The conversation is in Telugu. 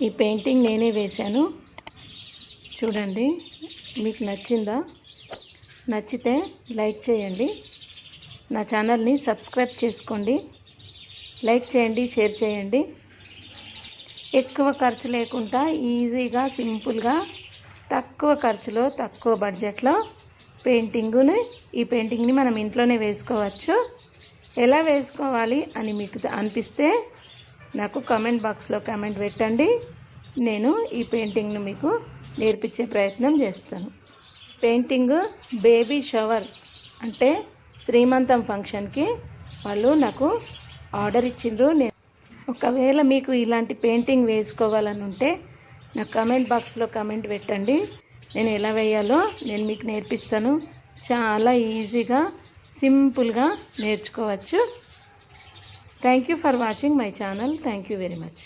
ఈ పెయింటింగ్ నేనే వేశాను. చూడండి, మీకు నచ్చిందా? నచ్చితే లైక్ చేయండి, నా ఛానల్ని సబ్స్క్రైబ్ చేసుకోండి, లైక్ చేయండి, షేర్ చేయండి. ఎక్కువ ఖర్చు లేకుండా ఈజీగా సింపుల్గా తక్కువ ఖర్చులో తక్కువ బడ్జెట్లో ఈ పెయింటింగ్ని మనం ఇంట్లోనే వేసుకోవచ్చు. ఎలా వేసుకోవాలి అని మీకు అనిపిస్తే నాకు కామెంట్ బాక్స్లో కామెంట్ పెట్టండి. నేను ఈ పెయింటింగ్ను మీకు నేర్పించే ప్రయత్నం చేస్తాను. పెయింటింగ్ బేబీ షవర్ అంటే శ్రీమంతం ఫంక్షన్కి వాళ్ళు నాకు ఆర్డర్ ఇచ్చిండ్రు. ఒకవేళ మీకు ఇలాంటి పెయింటింగ్ వేసుకోవాలని ఉంటే నాకు కామెంట్ బాక్స్లో కామెంట్ పెట్టండి. నేను ఎలా వేయాలో నేను మీకు నేర్పిస్తాను. చాలా ఈజీగా సింపుల్గా నేర్చుకోవచ్చు. Thank you for watching my channel. Thank you very much.